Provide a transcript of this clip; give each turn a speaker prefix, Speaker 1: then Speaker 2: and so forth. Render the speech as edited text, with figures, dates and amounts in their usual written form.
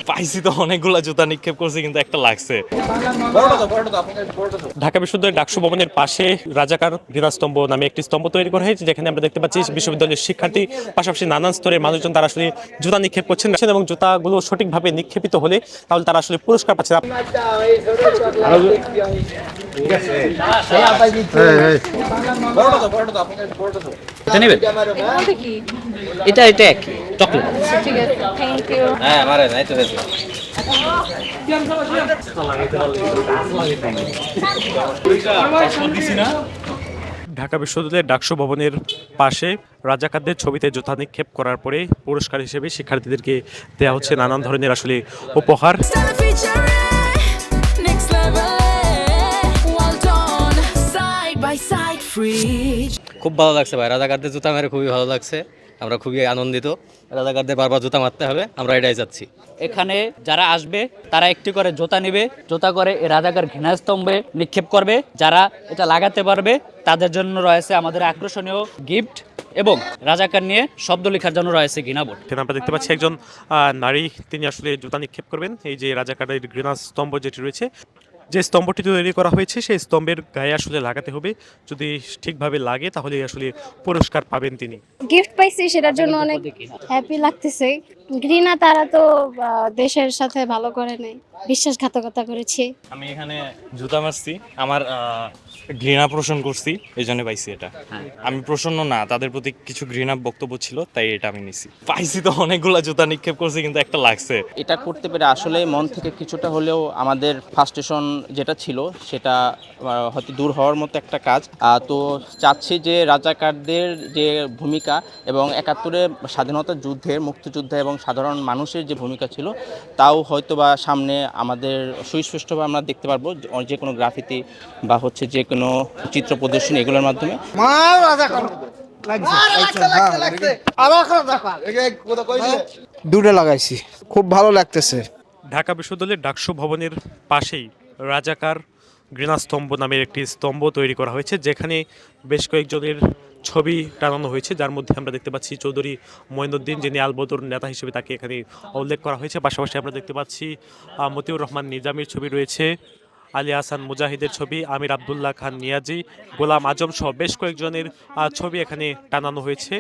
Speaker 1: পাইছি তো অনেকগুলা জুতা নিক্ষেপ করছি, কিন্তু একটা লাগছে। ঢাকা বিশ্ববিদ্যালয়ের ডাকসু ভবনের পাশে রাজাকার ঘৃণাস্তম্ভ নামে একটি স্তম্ভ তৈরি করা হয়েছে, যেখানে আমরা দেখতে পাচ্ছি বিশ্ববিদ্যালয়ের শিক্ষার্থী পাশাপাশি নানান স্তরের মানুষজন তারা আসলে জুতা নিক্ষেপ করছেন, এবং জুতাগুলো সঠিকভাবে নিক্ষেপিত হলে তাহলে তারা আসলে পুরস্কার পাচ্ছে।
Speaker 2: এটা এটা একই চকলেট।
Speaker 3: ঠিক আছে, থ্যাংক ইউ।
Speaker 2: হ্যাঁ আমারে নাই তো
Speaker 1: ঢাকা বিশ্ববিদ্যালয়ের ডাকসু ভবনের পাশে রাজাকারদের ছবিতে জুতা নিক্ষেপ করার পরে পুরস্কার হিসেবে শিক্ষার্থীদেরকে দেওয়া হচ্ছে নানান ধরনের আসলে উপহার।
Speaker 2: খুব ভালো লাগছে ভাই, রাজাকারদের জুতা মেরে খুবই ভালো লাগছে। আমরা খুবই আনন্দিত। রাজাকারদের বারবার জুতা মারতে হবে, আমরা এটাই চাচ্ছি। এখানে যারা আসবে তারা একটি করে জুতা নেবে, জুতা করে এই রাজাকার ঘৃণাস্তম্ভে নিক্ষেপ করবে। যারা এটা লাগাতে পারবে তাদের জন্য রয়েছে আমাদের আকর্ষণীয় গিফট, এবং রাজাকার নিয়ে শব্দ লেখার জন্য রয়েছে ঘৃণাবোর্ড।
Speaker 1: আমরা দেখতে পাচ্ছি একজন নারী, তিনি আসলে জুতা নিক্ষেপ করবেন। এই যে রাজাকারের ঘৃণাস্তম্ভ যেটি রয়েছে, যে স্তম্ভটি তৈরি করা হয়েছে সেই স্তম্ভের গায়ে আসলে লাগাতে হবে। যদি ঠিকভাবে লাগে তাহলে আসলে পুরস্কার পাবেন তিনি।
Speaker 3: গিফট পাইছি, সেটার জন্য অনেক হ্যাপি লাগতেছে। ঘৃণা তারা তো দেশের সাথে ভালো করে নাই, বিশ্বাসঘাতকতা করেছে।
Speaker 4: আমি এখানে জুতা মারছি, আমার ঘৃণা পোষণ করছি, এই জন্য পাইছি এটা। আমি প্রসন্ন না, তাদের প্রতি কিছু ঘৃণা বক্তব্য ছিল, তাই এটা আমি নিছি। পাইছি তো অনেকগুলা জুতা নিক্ষেপ করছি, কিন্তু একটা লাগছে।
Speaker 5: এটা করতে পেরে আসলে মন থেকে কিছুটা হলেও আমাদের ফার্স্টেশন যেটা ছিল সেটা হয়তো দূর হওয়ার মতো একটা কাজ। তো চাচ্ছি যে রাজাকারদের যে ভূমিকা এবং ৭১-এর স্বাধীনতা যুদ্ধে, মুক্তিযুদ্ধে এবং সাধারণ মানুষের যে ভূমিকা ছিল, তাও হয়তো বা সামনে আমাদের সুস্পষ্টভাবে আমরা দেখতে পারবো যে কোনো গ্রাফিতি বা হচ্ছে যে কোনো চিত্র প্রদর্শনী এগুলোর মাধ্যমে।
Speaker 6: দুটো লাগাইছি, খুব ভালো লাগতেছে।
Speaker 1: ঢাকা বিশ্ববিদ্যালয়ের ডাকসু ভবনের পাশেই রাজাকার ঘৃণাস্তম্ভ নামের একটি স্তম্ভ তৈরি করা হয়েছে, যেখানে বেশ কয়েকজনের ছবি টানানো হয়েছে, যার মধ্যে আমরা দেখতে পাচ্ছি চৌধুরী মঈনুদ্দিন, যিনি আলবদর নেতা হিসেবে তাকে এখানে উল্লেখ করা হয়েছে। পাশাপাশি আমরা দেখতে পাচ্ছি মতিউর রহমান নিজামীর ছবি রয়েছে, আলী হাসান মুজাহিদের ছবি, আমির আবদুল্লাহ খান নিয়াজি, গোলাম আজম সহ বেশ কয়েকজনের ছবি এখানে টানানো হয়েছে।